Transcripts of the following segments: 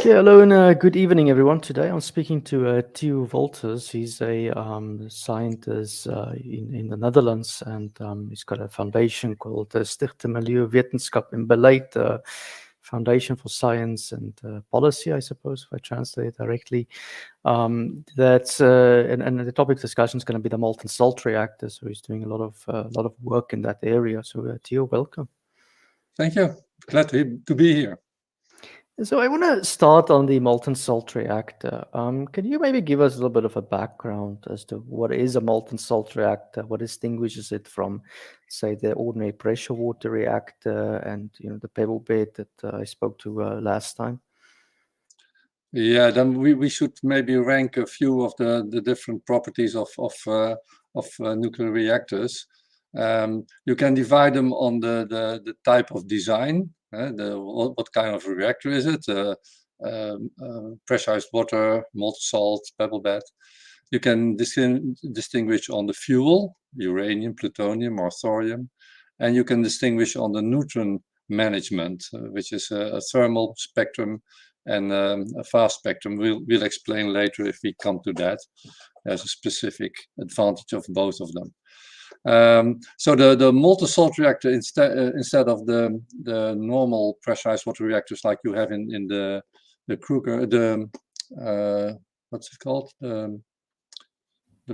Okay, hello and good evening, everyone. Today I'm speaking to Theo Wolters. He's a scientist in the Netherlands, and he's got a foundation called Stichte Milieuwetenschap en Beleid, Foundation for Science and Policy, I suppose, if I translate it directly. That's and the topic discussion is going to be the molten salt reactor. So he's doing a lot of work in that area. So Theo, welcome. Thank you. Glad to be here. So I want to start on the molten salt reactor. Can you maybe give us a little bit of a background as to what is a molten salt reactor? What distinguishes it from, say, the ordinary pressure water reactor and the pebble bed that I spoke to last time? Yeah, then we should maybe rank a few of the different properties of nuclear reactors. You can divide them on the type of design. What kind of reactor is it? Pressurized water, molten salt, pebble bed. You can distinguish on the fuel, uranium, plutonium, or thorium, and you can distinguish on the neutron management, which is a thermal spectrum and a fast spectrum. We'll explain later if we come to that. There's a specific advantage of both of them. So the molten salt reactor instead of the normal pressurized water reactors like you have in the Kruger, what's it called, the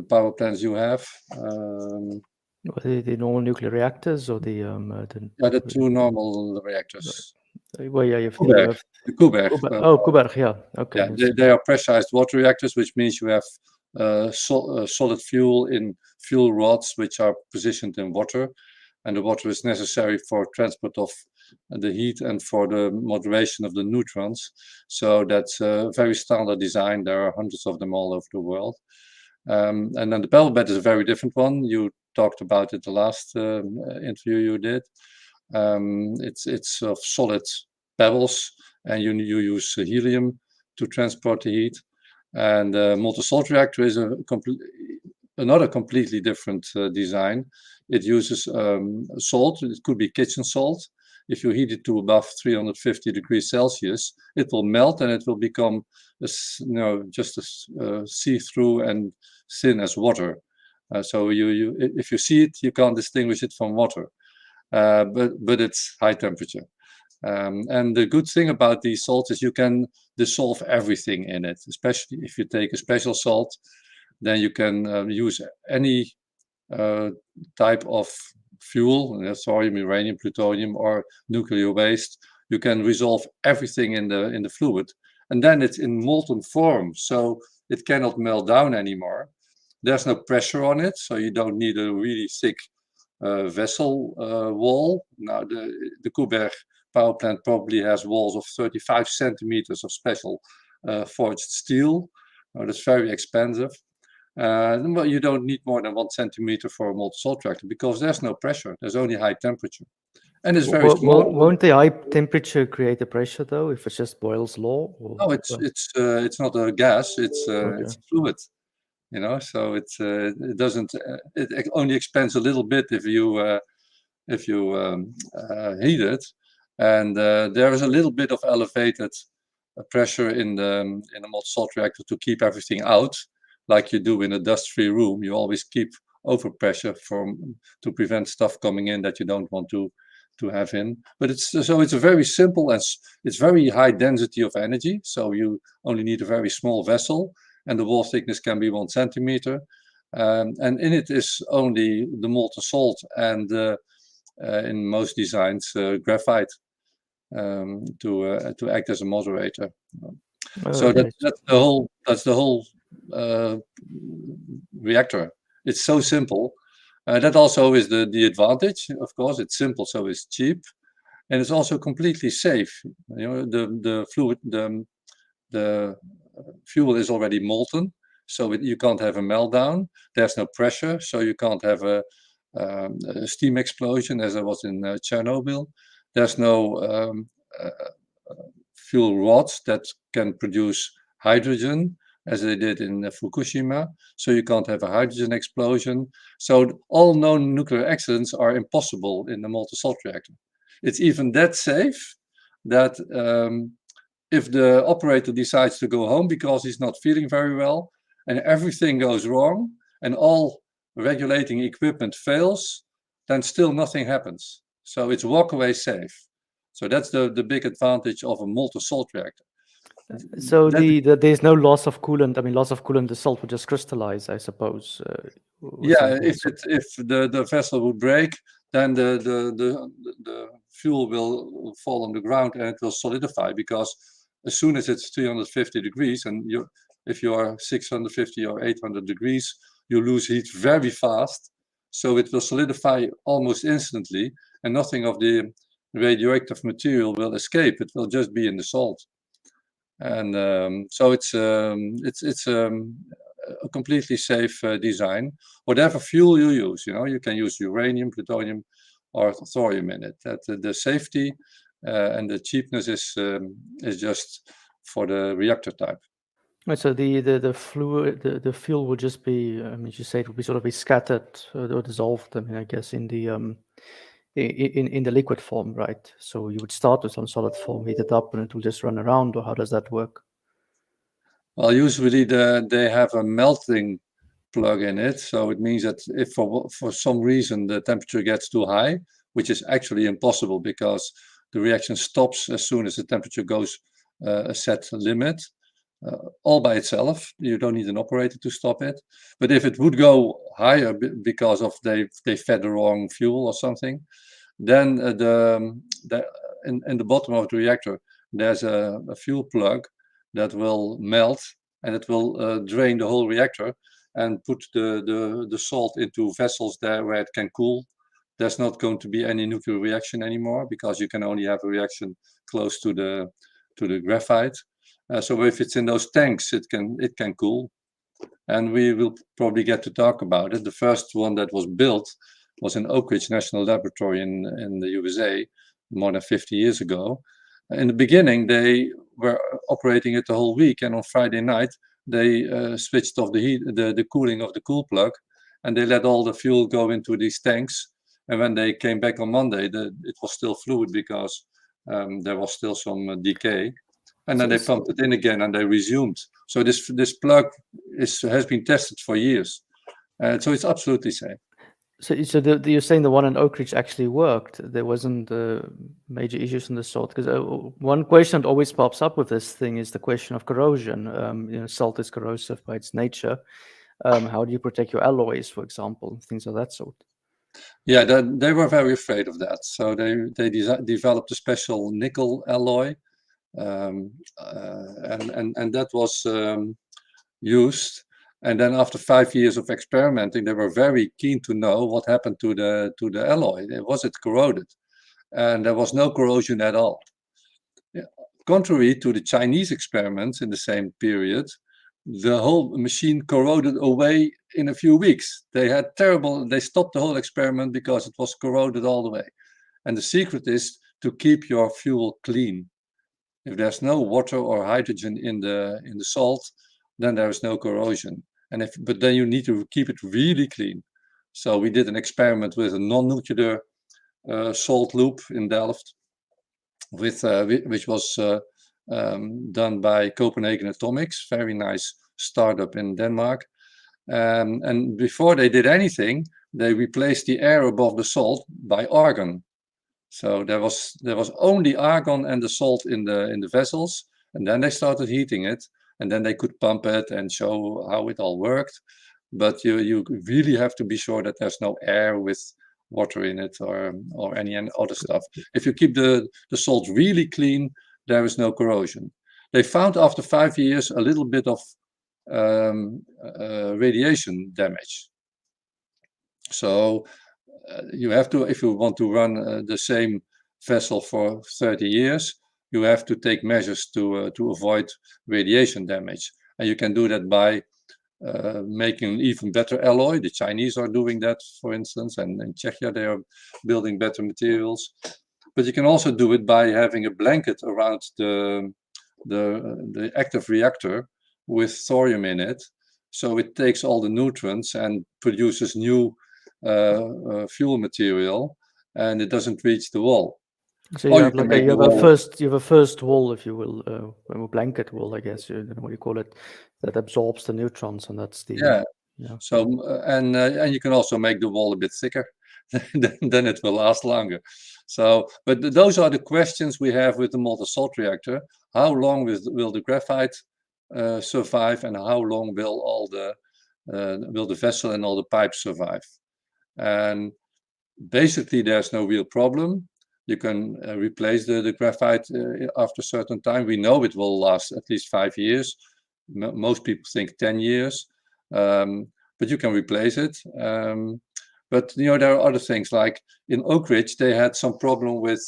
power plants you have. The normal nuclear reactors or the two normal reactors. Well, yeah, you have the Kuberg. Kuberg, yeah. Okay. Yeah, they are pressurized water reactors, which means you have solid fuel in fuel rods, which are positioned in water, and the water is necessary for transport of the heat and for the moderation of the neutrons. So that's a very standard design. There are hundreds of them all over the world. And then the pebble bed is a very different one. You talked about it the last interview you did. It's of solid pebbles, and you use helium to transport the heat. And molten salt reactor is another completely different design. It uses salt. It could be kitchen salt. If you heat it to above 350 degrees Celsius, it will melt and it will become just as see-through and thin as water. So if you see it, you can't distinguish it from water. But it's high temperature. And the good thing about these salts is you can dissolve everything in it, especially if you take a special salt, then you can use any type of fuel, thorium, uranium, plutonium, or nuclear waste. You can resolve everything in the fluid, and then it's in molten form, so it cannot melt down anymore. There's no pressure on it, so you don't need a really thick vessel wall. Now the Kuberg power plant probably has walls of 35 centimeters of special forged steel. That's very expensive. But you don't need more than 1 centimeter for a molten salt reactor because there's no pressure. There's only high temperature, and it's very small. Won't the high temperature create the pressure though, if it's just Boyle's law? No, it's not a gas. It's a fluid. So it doesn't. It only expands a little bit if you heat it, and there is a little bit of elevated pressure in the molten salt reactor to keep everything out, like you do in a dust-free room. You always keep overpressure to prevent stuff coming in that you don't want to have in. But it's a very simple and it's very high density of energy. So you only need a very small vessel, and the wall thickness can be 1 centimeter. And in it is only the molten salt and in most designs graphite to act as a moderator. So that's the whole reactor. It's so simple. That also is the advantage. Of course, it's simple, so it's cheap, and it's also completely safe. The fluid, the fuel is already molten, so you can't have a meltdown. There's no pressure, so you can't have a steam explosion as there was in Chernobyl. There's no fuel rods that can produce hydrogen as they did in Fukushima, so you can't have a hydrogen explosion. So all known nuclear accidents are impossible in the molten salt reactor. It's even that safe that if the operator decides to go home because he's not feeling very well, and everything goes wrong, and all regulating equipment fails, then still nothing happens. So it's walkaway safe. So that's the big advantage of a molten salt reactor. So That- there's no loss of coolant. I mean, loss of coolant, the salt would just crystallize, I suppose. Or Yeah, something else. if the vessel would break, then the fuel will fall on the ground and it will solidify, because as soon as it's 350 degrees and if you are 650 or 800 degrees, you lose heat very fast. So it will solidify almost instantly, and nothing of the radioactive material will escape. It will just be in the salt. And so it's a completely safe design. Whatever fuel you use, you can use uranium, plutonium, or thorium in it. That the safety and the cheapness is just for the reactor type. Right, so the fluid, the fuel would just be, I mean, you say it would be sort of be scattered or dissolved, I mean, I guess in the in the liquid form, right? So you would start with some solid form, heat it up, and it will just run around, or how does that work? Well, usually they have a melting plug in it, so it means that if for some reason the temperature gets too high, which is actually impossible because the reaction stops as soon as the temperature goes a set limit, all by itself. You don't need an operator to stop it. But if it would go higher because of they fed the wrong fuel or something, then in the bottom of the reactor there's a fuel plug that will melt, and it will drain the whole reactor and put the salt into vessels there where it can cool. There's not going to be any nuclear reaction anymore, because you can only have a reaction close to the graphite. So if it's in those tanks, it can cool. And we will probably get to talk about it. The first one that was built was in Oak Ridge National Laboratory in the USA more than 50 years ago. In the beginning, they were operating it the whole week, and on Friday night, they switched off the heat, the cooling of the cool plug, and they let all the fuel go into these tanks. And when they came back on Monday, it was still fluid because there was still some decay. And then they pumped it in again, and they resumed. So this plug has been tested for years, so it's absolutely safe. So you're saying the one in Oak Ridge actually worked. There wasn't major issues in the salt. Because one question that always pops up with this thing is the question of corrosion. Salt is corrosive by its nature. How do you protect your alloys, for example, things of that sort? Yeah, they were very afraid of that. So they developed a special nickel alloy, and that was used. And then after 5 years of experimenting, they were very keen to know what happened to the alloy. Was it corroded? And there was no corrosion at all. Yeah. Contrary to the Chinese experiments in the same period, the whole machine corroded away in a few weeks. They stopped the whole experiment because it was corroded all the way. And the secret is to keep your fuel clean. If there's no water or hydrogen in the salt, then there is no corrosion. But then you need to keep it really clean. So we did an experiment with a non-nuclear salt loop in Delft, which was done by Copenhagen Atomics, very nice startup in Denmark. And before they did anything, they replaced the air above the salt by argon. So there was only argon and the salt in the vessels, and then they started heating it, and then they could pump it and show how it all worked. But you really have to be sure that there's no air with water in it or any other stuff. If you keep the salt really clean, there is no corrosion. They found after 5 years a little bit of radiation damage. So you have to, if you want to run the same vessel for 30 years, you have to take measures to avoid radiation damage. And you can do that by making an even better alloy. The Chinese are doing that, for instance, and in Czechia they are building better materials. But you can also do it by having a blanket around the active reactor with thorium in it. So it takes all the nutrients and produces new fuel material, and it doesn't reach the wall. So Or you you have can like a make you the have a wall. first wall, if you will, a blanket wall, I guess. I don't know what you call it, that absorbs the neutrons, and that's the Yeah. yeah. So and you can also make the wall a bit thicker, then it will last longer. So, but those are the questions we have with the molten salt reactor. How long will the graphite survive, and how long will the vessel and all the pipes survive? And basically, there's no real problem. You can replace the graphite after a certain time. We know it will last at least 5 years. Most people think 10 years, but you can replace it. But there are other things, like in Oak Ridge, they had some problem with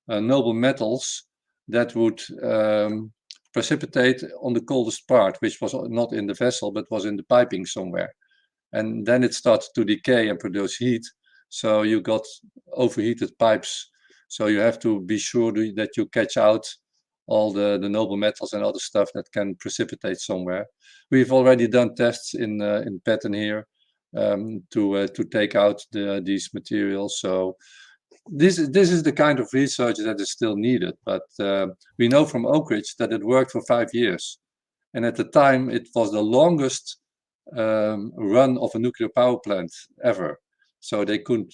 noble metals that would precipitate on the coldest part, which was not in the vessel, but was in the piping somewhere. And then it started to decay and produce heat. So you got overheated pipes. So you have to be sure that you catch out all the noble metals and other stuff that can precipitate somewhere. We've already done tests in Patton here to take out these materials. So this is the kind of research that is still needed. But we know from Oak Ridge that it worked for 5 years. And at the time, it was the longest run of a nuclear power plant ever. So they could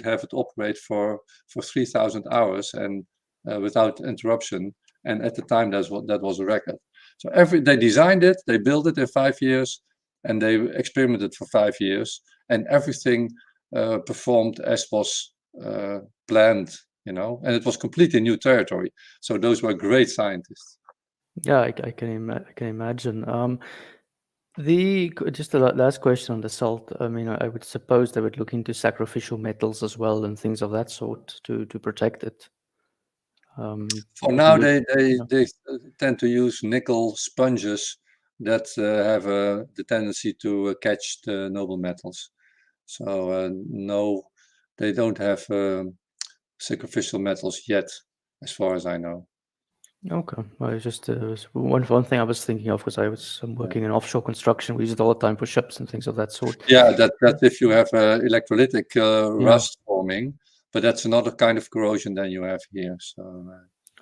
have it operate for 3,000 hours and without interruption. And at the time, that was a record. So they designed it, they built it in 5 years, and they experimented for 5 years, and everything performed as was planned, and it was completely new territory. So those were great scientists. Yeah, I can imagine. Just the last question on the salt. I mean, I would suppose they would look into sacrificial metals as well and things of that sort to protect it. For Because now, we use, they tend to use nickel sponges that have the tendency to catch the noble metals. So no, they don't have sacrificial metals yet, as far as I know. Okay, well, it's just was one thing I was thinking of, because I'm working in offshore construction. We use it all the time for ships and things of that sort. Yeah, that's if you have electrolytic Yeah. rust forming, but that's another kind of corrosion than you have here. So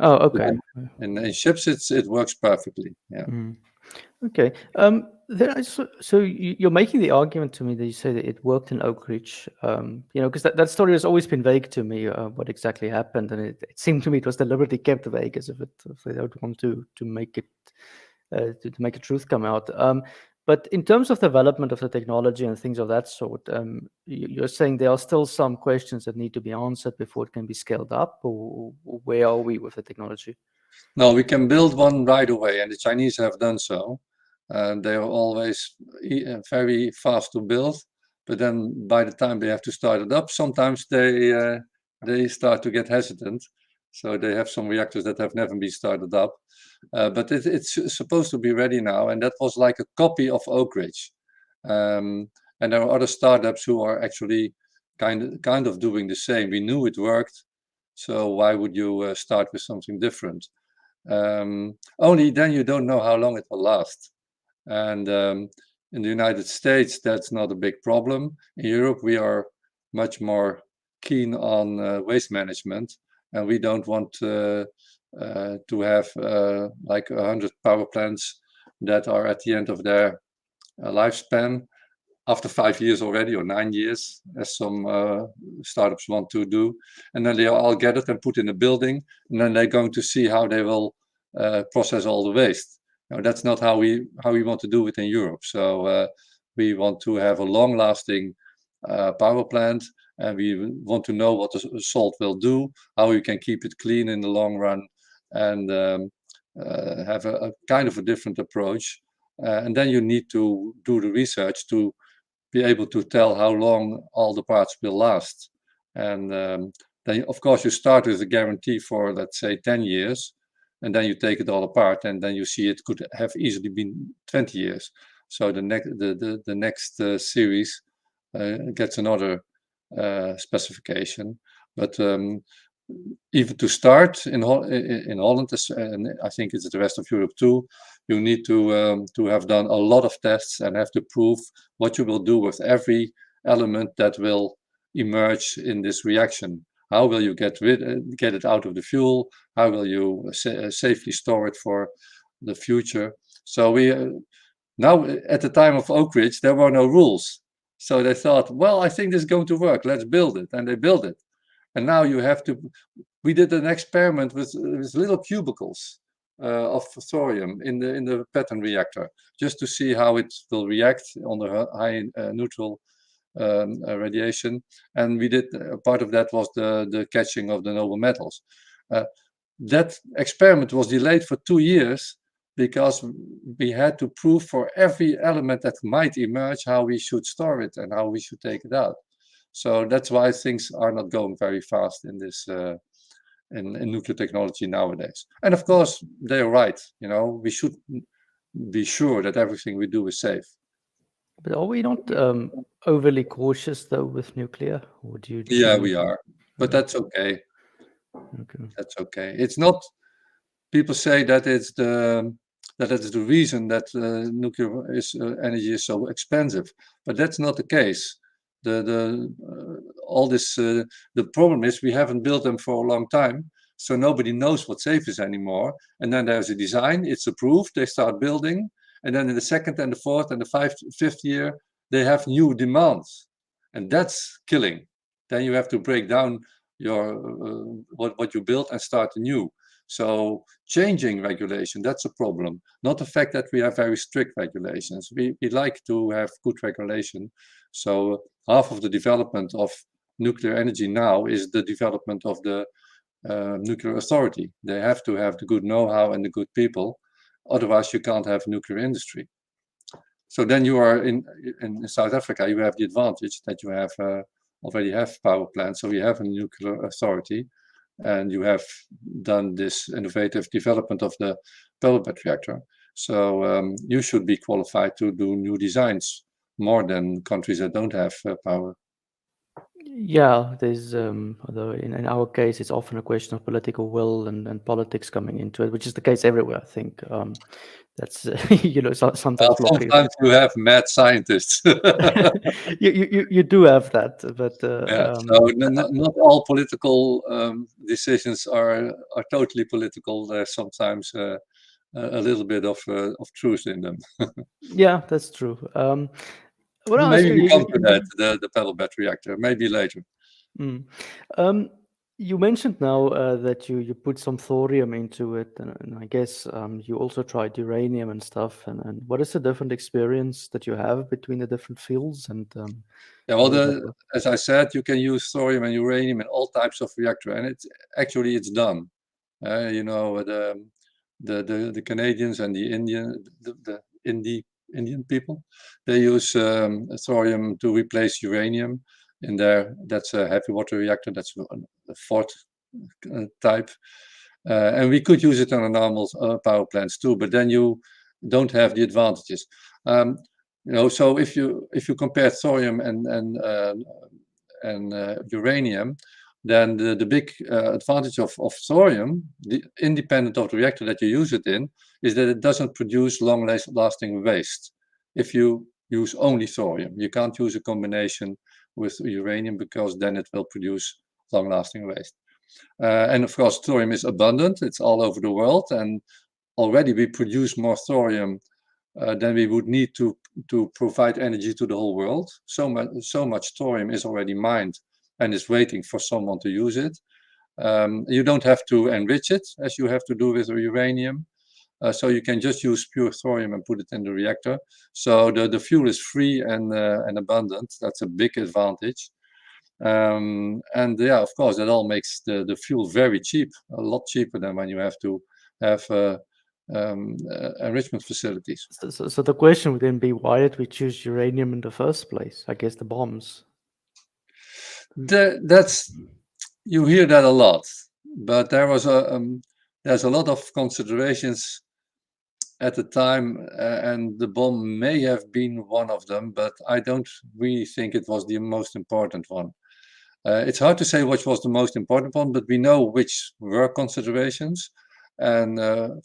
Oh, but okay. in ships, it works perfectly. Yeah. Mm. Okay. So you're making the argument to me that you say that it worked in Oak Ridge, because that story has always been vague to me, what exactly happened, and it seemed to me it was deliberately kept vague, as if they don't want to make it to make the truth come out. But in terms of development of the technology and things of that sort, you're saying there are still some questions that need to be answered before it can be scaled up, or where are we with the technology? No, we can build one right away, and the Chinese have done so. They are always very fast to build, but then by the time they have to start it up, sometimes they start to get hesitant. So they have some reactors that have never been started up, but it's supposed to be ready now, and that was like a copy of Oak Ridge. And there are other startups who are actually kind of doing the same. We knew it worked, so why would you start with something different? Only then you don't know how long it will last. And in the United States, that's not a big problem. In Europe, we are much more keen on waste management, and we don't want to have like 100 power plants that are at the end of their lifespan after 5 years already, or 9 years, as some startups want to do. And then they are all gathered and put in a building, and then they're going to see how they will process all the waste. Now, that's not how we want to do it in Europe. So we want to have a long-lasting power plant, and we want to know what the salt will do, how we can keep it clean in the long run, and have a kind of a different approach. And then you need to do the research to be able to tell how long all the parts will last. And then, of course, you start with a guarantee for, let's say, 10 years, and then you take it all apart, and then you see it could have easily been 20 years. So the next series gets another specification. But even to start in Holland, and I think it's the rest of Europe too, you need to have done a lot of tests and have to prove what you will do with every element that will emerge in this reaction. How will you get it out of the fuel? How will you safely store it for the future? So we now at the time of Oak Ridge, there were no rules. So they thought, well, I think this is going to work. Let's build it, and they built it. And now you have to. We did an experiment with little cubicles of thorium in the pattern reactor, just to see how it will react under high neutral radiation. And we did part of that was the catching of the noble metals. That experiment was delayed for 2 years because we had to prove for every element that might emerge how we should store it and how we should take it out. So that's why things are not going very fast in this in nuclear technology nowadays. And of course, they're right. You know, we should be sure that everything we do is safe. But are we not overly cautious though with nuclear? Or do you? Yeah, we are, but that's okay. Okay. That's okay. It's not. People say that it's the reason that nuclear energy is so expensive, but that's not the case. All this the problem is we haven't built them for a long time, so nobody knows what safe is anymore. And then there's a design, it's approved, they start building, and then in the second and the fourth and the fifth year they have new demands, and that's killing. Then you have to break down your what you built and start anew. So changing regulation, that's a problem. Not the fact that we have very strict regulations. We like to have good regulation. So half of the development of nuclear energy now is the development of the nuclear authority. They have to have the good know-how and the good people. Otherwise, you can't have nuclear industry. So then you are in South Africa, you have the advantage that you have already have power plants. So we have a nuclear authority. And you have done this innovative development of the pellet reactor. So you should be qualified to do new designs more than countries that don't have power. Yeah, there's although in our case it's often a question of political will and politics coming into it, which is the case everywhere. I think that's sometimes blocking. Sometimes you have mad scientists. You do have that, but Yeah, so not all political decisions are totally political. There's sometimes a little bit of truth in them. yeah, that's true. Maybe we come to that, the pellet reactor, maybe later. You mentioned now that you put some thorium into it, and I guess you also tried uranium and stuff. And what is the different experience that you have between the different fields? And yeah, well, as I said, you can use thorium and uranium in all types of reactor, and it's done. You know, the Canadians and the Indian people, they use thorium to replace uranium in there. That's a heavy water reactor. That's a fourth type. And we could use it on a normal power plants too, but then you don't have the advantages. So if you compare thorium and uranium, then the big advantage of thorium, independent of the reactor that you use it in, is that it doesn't produce long-lasting waste. If you use only thorium, you can't use a combination with uranium because then it will produce long-lasting waste. And of course, thorium is abundant; it's all over the world, and already we produce more thorium than we would need to provide energy to the whole world. So much thorium is already mined and is waiting for someone to use it. You don't have to enrich it as you have to do with uranium. So you can just use pure thorium and put it in the reactor. So the fuel is free and abundant. That's a big advantage. And yeah, of course, that all makes the fuel very cheap, a lot cheaper than when you have to have enrichment facilities. So the question would then be, why did we choose uranium in the first place? I guess the bombs. You hear that a lot, but there's a lot of considerations at the time, and the bomb may have been one of them, but I don't really think it was the most important one. It's hard to say which was the most important one, but we know which were considerations. And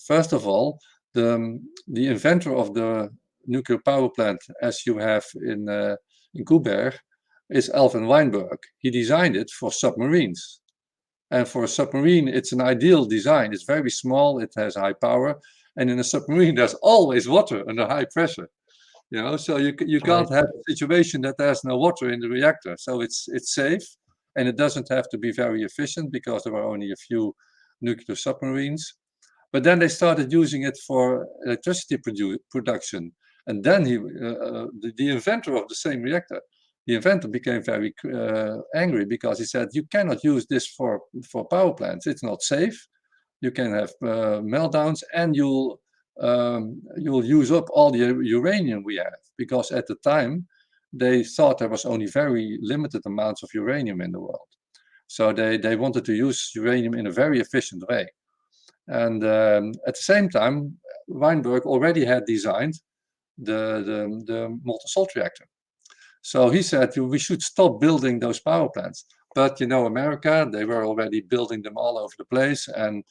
first of all, the inventor of the nuclear power plant, as you have in Koeberg, is Alvin Weinberg. He designed it for submarines. And for a submarine, it's an ideal design. It's very small, it has high power. And in a submarine, there's always water under high pressure. So you can't have a situation that there's no water in the reactor. So it's safe, and it doesn't have to be very efficient because there are only a few nuclear submarines. But then they started using it for electricity production. And then the inventor of the same reactor, the inventor became very angry because he said, you cannot use this for power plants. It's not safe. You can have meltdowns, and you'll use up all the uranium we have, because at the time they thought there was only very limited amounts of uranium in the world. So they wanted to use uranium in a very efficient way. And at the same time, Weinberg already had designed the molten salt reactor. So he said we should stop building those power plants. But America, they were already building them all over the place, and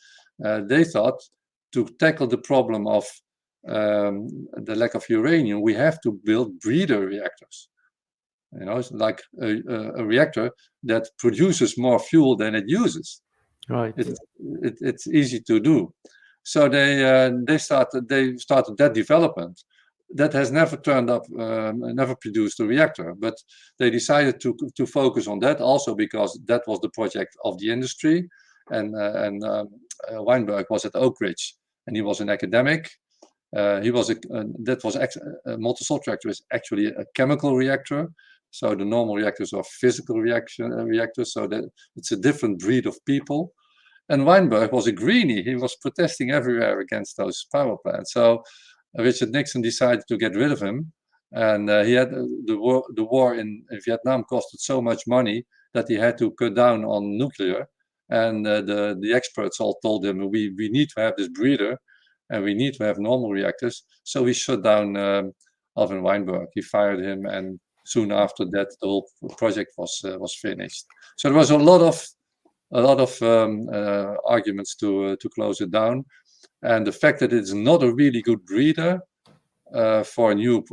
they thought to tackle the problem of the lack of uranium, we have to build breeder reactors. It's like a reactor that produces more fuel than it uses. Right. It's easy to do. So they started that development. That has never turned up, never produced a reactor, but they decided to focus on that also because that was the project of the industry. And Weinberg was at Oak Ridge, and he was an academic. Molten salt reactor is actually a chemical reactor. So the normal reactors are physical reactors, so that it's a different breed of people. And Weinberg was a greenie. He was protesting everywhere against those power plants. So Richard Nixon decided to get rid of him, and he had the war in Vietnam costed so much money that he had to cut down on nuclear. And the experts all told him, we need to have this breeder, and we need to have normal reactors. So he shut down Alvin Weinberg. He fired him, and soon after that, the whole project was finished. So there was a lot of arguments to close it down. And the fact that it's not a really good breeder for new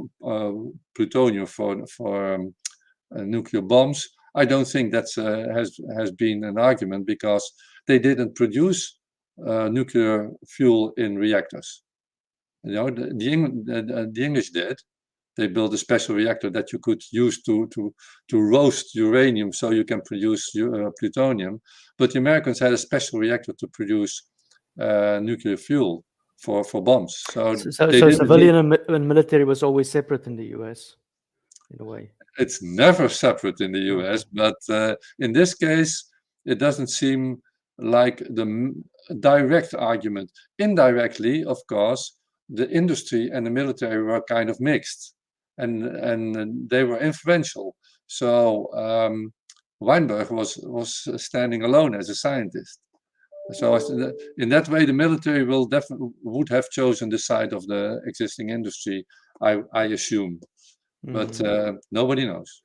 plutonium for nuclear bombs, I don't think that has been an argument, because they didn't produce nuclear fuel in reactors. The English did. They built a special reactor that you could use to roast uranium so you can produce plutonium. But the Americans had a special reactor to produce nuclear fuel for bombs. So civilian and military was always separate in the US, in a way. It's never separate in the US, but in this case, it doesn't seem like the direct argument. Indirectly, of course, the industry and the military were kind of mixed, and they were influential. So Weinberg was standing alone as a scientist. So in that way, the military would have chosen the side of the existing industry, I assume, but nobody knows.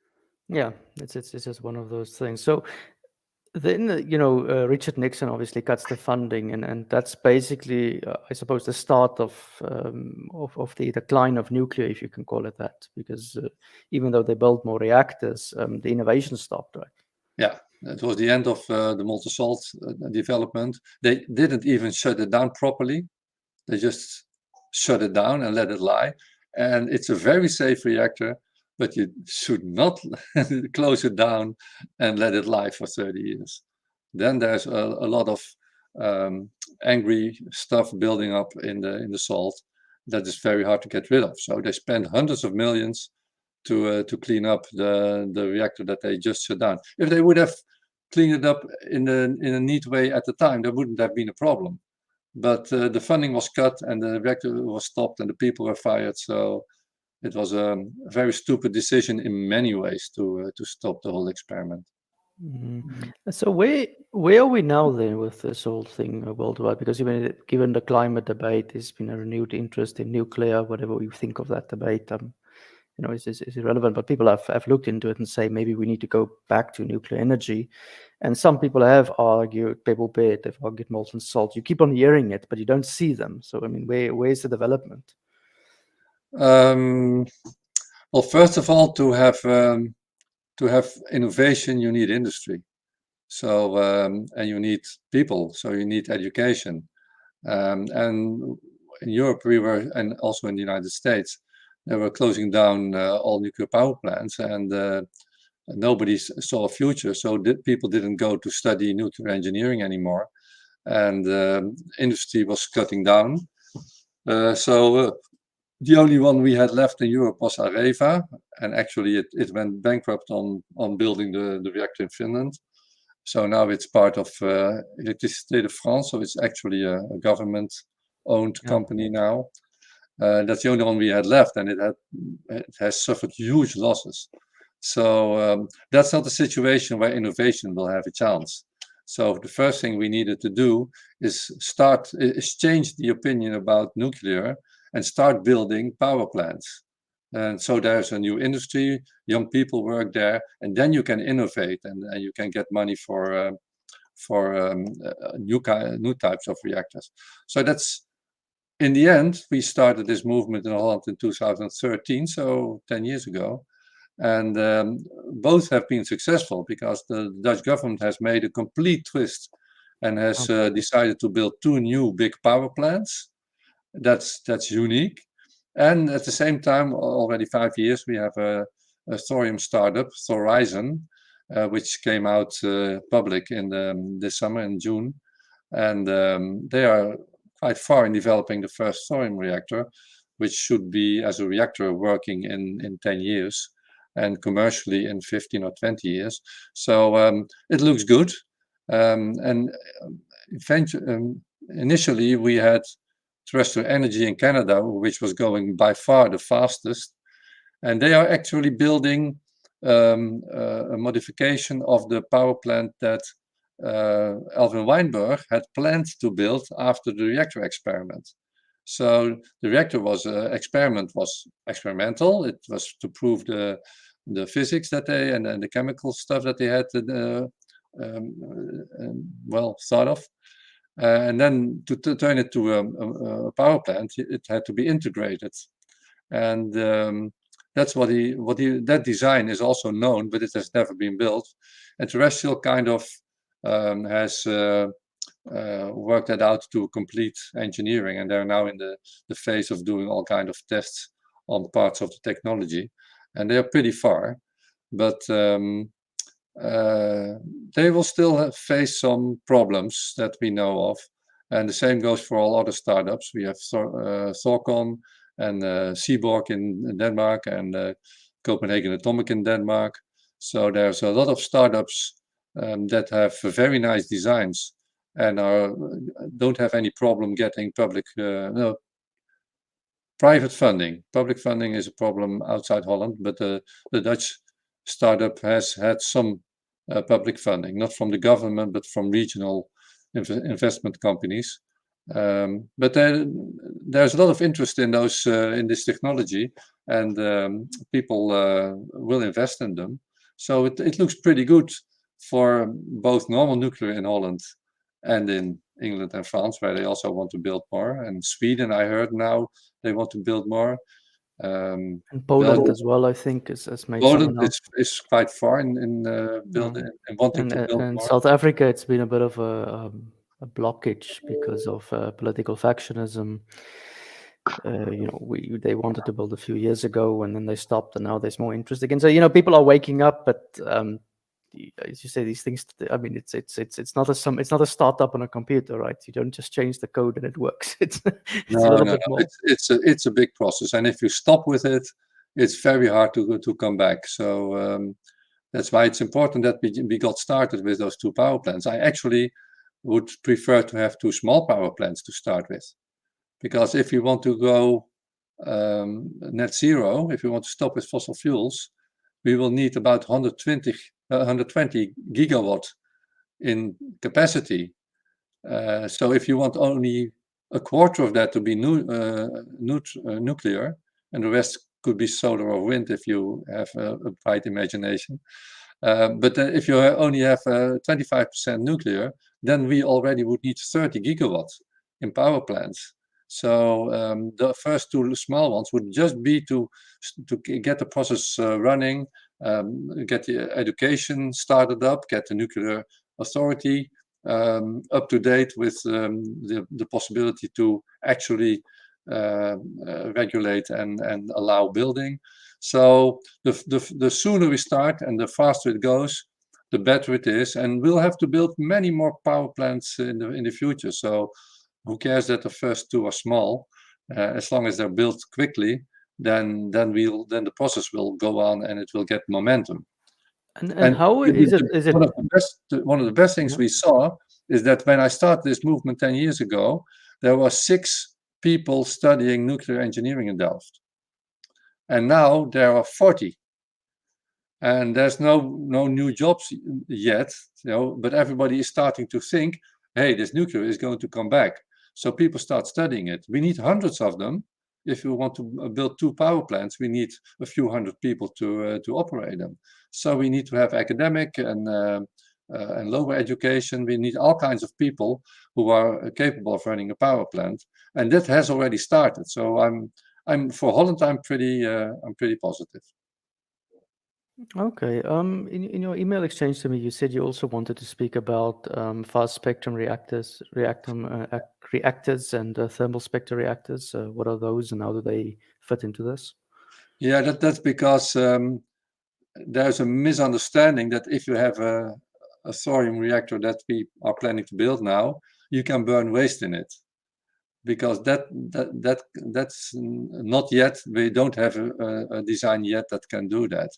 Yeah, it's just one of those things. So then Richard Nixon obviously cuts the funding, and that's basically I suppose the start of the decline of nuclear, if you can call it that, because even though they built more reactors, the innovation stopped, right? Yeah, it was the end of the molten salt development. They didn't even shut it down properly. They just shut it down and let it lie. And it's a very safe reactor, but you should not close it down and let it lie for 30 years. Then there's a lot of angry stuff building up in the salt that is very hard to get rid of. So they spend hundreds of millions to clean up the reactor that they just shut down. If they would have cleaned it up in a neat way at the time, there wouldn't have been a problem. But the funding was cut, and the reactor was stopped, and the people were fired. So it was a very stupid decision in many ways to stop the whole experiment. So where are we now then with this whole thing worldwide? Because even given the climate debate, there's been a renewed interest in nuclear. Whatever we think of that debate, is irrelevant. But people have looked into it and say maybe we need to go back to nuclear energy. And some people have argued Pebble Bed, they've argued molten salt. You keep on hearing it, but you don't see them. So I mean, where's the development? Well, first of all, to have innovation, you need industry. So and you need people, so you need education. And in Europe, we were, and also in the United States, they were closing down all nuclear power plants, and nobody saw a future. So people didn't go to study nuclear engineering anymore, and industry was cutting down. So the only one we had left in Europe was Areva, and actually it went bankrupt on building the reactor in Finland. So now it's part of Electricité de France, so it's actually a government-owned company now. That's the only one we had left, and it has suffered huge losses. So that's not a situation where innovation will have a chance. So the first thing we needed to do is change the opinion about nuclear and start building power plants. And so there's a new industry, young people work there, and then you can innovate and you can get money for new types of reactors. So that's, in the end, we started this movement in Holland in 2013, so 10 years ago. And both have been successful because the Dutch government has made a complete twist and has decided to build 2 new big power plants. That's unique. And at the same time, already 5 years, we have a thorium startup, Thorium, which came out public in this summer in June. And they are quite far in developing the first thorium reactor, which should be as a reactor working in 10 years and commercially in 15 or 20 years. So it looks good. And initially, we had Terrestrial Energy in Canada, which was going by far the fastest. And they are actually building a modification of the power plant that Alvin Weinberg had planned to build after the reactor experiment. So the reactor experiment was experimental. It was to prove the physics that they and the chemical stuff that they had well thought of. And then to turn it to a power plant, it had to be integrated. And that's that design is also known, but it has never been built. And Terrestrial kind of has worked that out to complete engineering, and they're now in the phase of doing all kind of tests on parts of the technology, and they are pretty far, but they will still face some problems that we know of, and the same goes for all other startups. We have Thorcon and Seaborg in Denmark and Copenhagen Atomic in Denmark. So there's a lot of startups that have very nice designs and don't have any problem getting private funding. Public funding is a problem outside Holland, but the Dutch startup has had some public funding, not from the government, but from regional investment companies. But there's a lot of interest in this technology, and people will invest in them. So it looks pretty good for both normal nuclear in Holland and in England and France, where they also want to build more. And Sweden, I heard now they want to build more. And Poland as well, I think, has made Poland some is quite far in building and wanting to build and more. South Africa, it's been a bit of a blockage because of political factionism. They wanted to build a few years ago, and then they stopped, and now there's more interest again. So people are waking up, but as you say, these things. I mean, it's not a startup on a computer, right? You don't just change the code and it works. It's a little bit more. It's a big process, and if you stop with it, it's very hard to come back. So that's why it's important that we got started with those 2 power plants. I actually would prefer to have 2 small power plants to start with, because if you want to go net zero, if you want to stop with fossil fuels, we will need about 120 gigawatt in capacity. So if you want only a quarter of that to be nuclear, and the rest could be solar or wind if you have a bright imagination. But if you only have 25% nuclear, then we already would need 30 gigawatts in power plants. So the first 2 small ones would just be to get the process running, get the education started up, get the nuclear authority up to date with the possibility to actually regulate and allow building. So the sooner we start and the faster it goes, the better it is. And we'll have to build many more power plants in the future. So who cares that the first two are small? As long as they're built quickly, then the process will go on and it will get momentum. And how is it one of the best things yeah. we saw is that when I started this movement 10 years ago, there were 6 people studying nuclear engineering in Delft. And now there are 40. And there's no new jobs yet, but everybody is starting to think, hey, this nuclear is going to come back. So people start studying it. We need hundreds of them. If we want to build 2 power plants, we need a few hundred people to operate them. So we need to have academic and lower education. We need all kinds of people who are capable of running a power plant, and that has already started. So I'm for Holland. I'm pretty positive. Okay. In your email exchange to me, you said you also wanted to speak about fast spectrum reactors, reactors, and thermal spectrum reactors. What are those, and how do they fit into this? Yeah, that's because there's a misunderstanding that if you have a thorium reactor that we are planning to build now, you can burn waste in it. Because that's not yet. We don't have a design yet that can do that.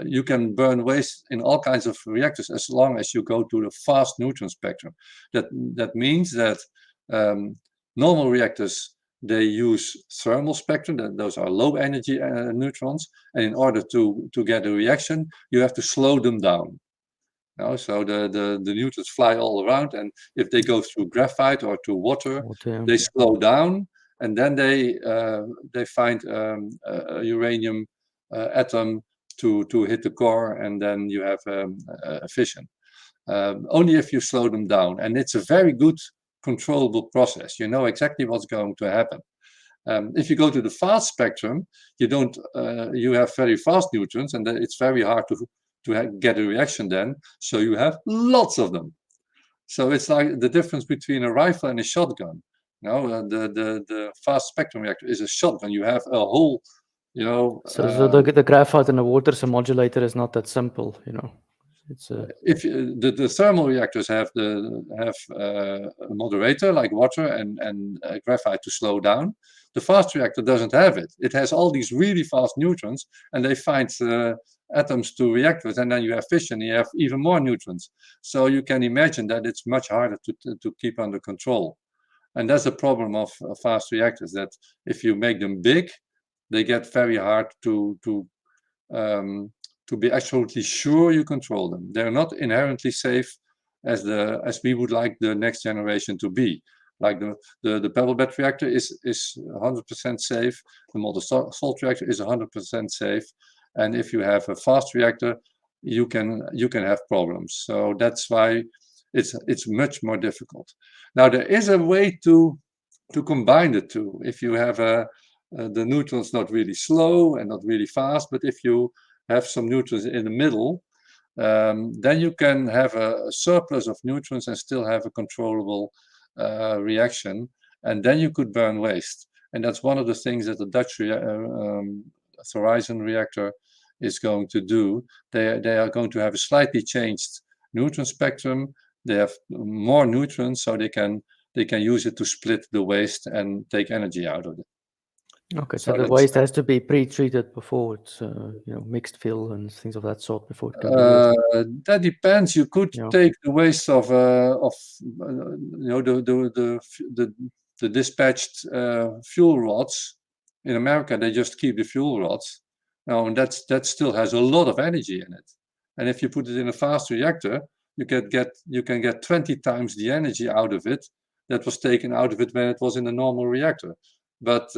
You can burn waste in all kinds of reactors as long as you go to the fast neutron spectrum. That means that normal reactors, they use thermal spectrum. Those are low energy neutrons, and in order to get a reaction, you have to slow them down. So the neutrons fly all around, and if they go through graphite or to water, they slow down, and then they find a uranium atom to hit the core, and then you have a fission. Only if you slow them down, and it's a very good controllable process. You know exactly what's going to happen. If you go to the fast spectrum, you have very fast neutrons, and it's very hard to get a reaction then, so you have lots of them. So it's like the difference between a rifle and a shotgun. The fast spectrum reactor is a shotgun. You have a whole, So the graphite and the water modulator is not that simple, It's if the thermal reactors have a moderator like water and graphite to slow down. The fast reactor doesn't have it. It has all these really fast neutrons, and they find atoms to react with, and then you have fission, you have even more neutrons. So you can imagine that it's much harder to keep under control. And that's the problem of fast reactors, that if you make them big, they get very hard to be absolutely sure you control them. They're not inherently safe as we would like the next generation to be. Like the pebble bed reactor is 100% safe. The molten salt reactor is 100% safe. And if you have a fast reactor, you can have problems. So that's why it's much more difficult. Now there is a way to combine the two. If you have the neutrons not really slow and not really fast, but if you have some neutrons in the middle, then you can have a surplus of neutrons and still have a controllable reaction, and then you could burn waste. And that's one of the things that the Dutch Horizon reactor is going to do. They are going to have a slightly changed neutron spectrum. They have more neutrons, so they can use it to split the waste and take energy out of it. Okay, so the waste has to be pre-treated before it's mixed fill and things of that sort before it can be used. That depends. You could take the waste of the dispatched fuel rods. In America, they just keep the fuel rods. Now, and that still has a lot of energy in it. And if you put it in a fast reactor, you can get 20 times the energy out of it that was taken out of it when it was in a normal reactor. But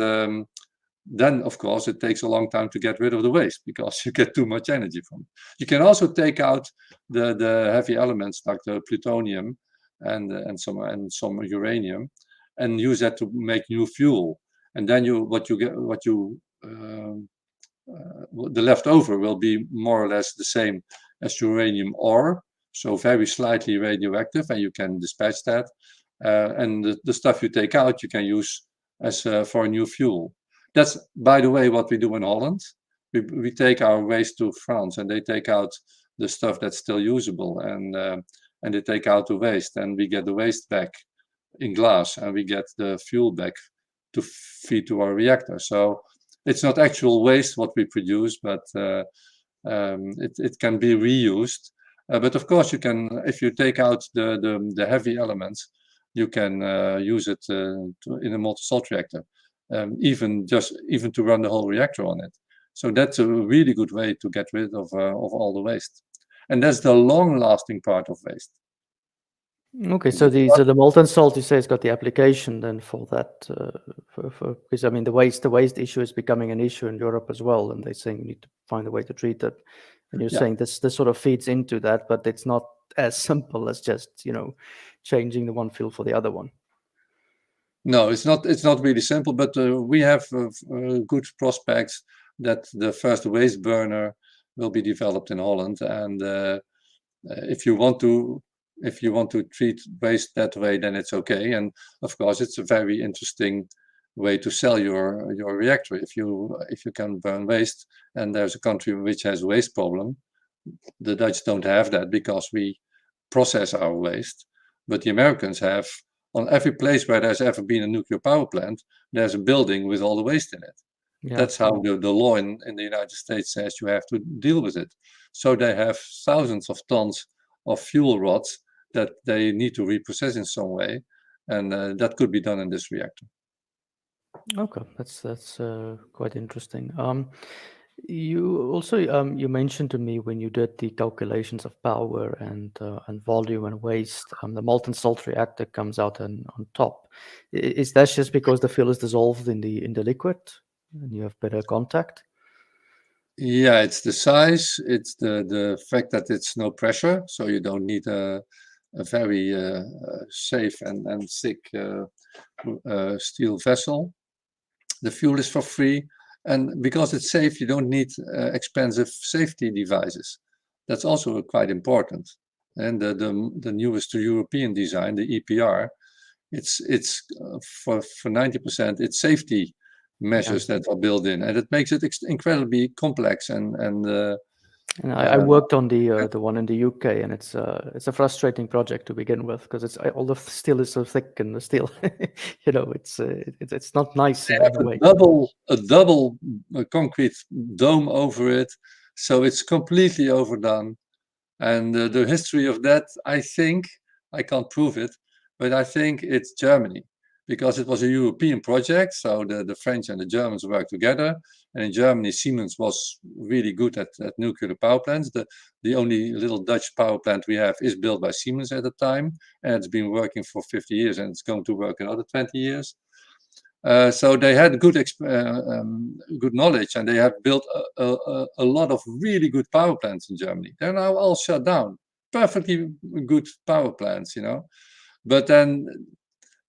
then, of course, it takes a long time to get rid of the waste because you get too much energy from it. You can also take out the heavy elements like the plutonium and some uranium, and use that to make new fuel. And then the leftover will be more or less the same as uranium ore. so very slightly radioactive, and you can dispatch that. And the stuff you take out, you can use as for a new fuel. That's, by the way, what we do in Holland. We take our waste to France, and they take out the stuff that's still usable, and they take out the waste, and we get the waste back in glass, and we get the fuel back to feed to our reactor. So it's not actual waste what we produce, but it can be reused. But of course, you can, if you take out the heavy elements, you can use it in a molten salt reactor, even to run the whole reactor on it. So that's a really good way to get rid of all the waste, and that's the long-lasting part of waste. Okay, so the molten salt, you say, has got the application then for that, because I mean the waste issue is becoming an issue in Europe as well, and they're saying you need to find a way to treat it. And you're saying this sort of feeds into that, but it's not as simple as just changing the one fuel for the other one. No, it's not. It's not really simple, but we have good prospects that the first waste burner will be developed in Holland, and if you want to treat waste that way, then it's okay. And of course, it's a very interesting way to sell your reactor. If you can burn waste, and there's a country which has waste problem, the Dutch don't have that because we process our waste, but the Americans have. On every place where there's ever been a nuclear power plant, there's a building with all the waste in it. Yeah. That's how the law in the United States says you have to deal with it. So they have thousands of tons of fuel rods that they need to reprocess in some way, and that could be done in this reactor. Okay, that's quite interesting. You also you mentioned to me when you did the calculations of power and volume and waste, the molten salt reactor comes out on top. Is that just because the fuel is dissolved in the liquid and you have better contact? Yeah, it's the size. It's the fact that it's no pressure, so you don't need a very safe and thick steel vessel. The fuel is for free. And because it's safe, you don't need expensive safety devices. That's also quite important. And the newest European design, the EPR, it's for 90%, it's safety measures that are built in, and it makes it incredibly complex. And I worked on the one in the UK, and it's a frustrating project to begin with because all the steel is so thick, and the steel, it's not nice in a way. A double concrete dome over it, so it's completely overdone. And the history of that, I think, I can't prove it, but I think it's Germany, because it was a European project. So the French and the Germans worked together. And in Germany, Siemens was really good at nuclear power plants. The only little Dutch power plant we have is built by Siemens at the time. And it's been working for 50 years, and it's going to work another 20 years. So they had good knowledge, and they have built a lot of really good power plants in Germany. They're now all shut down. Perfectly good power plants, But then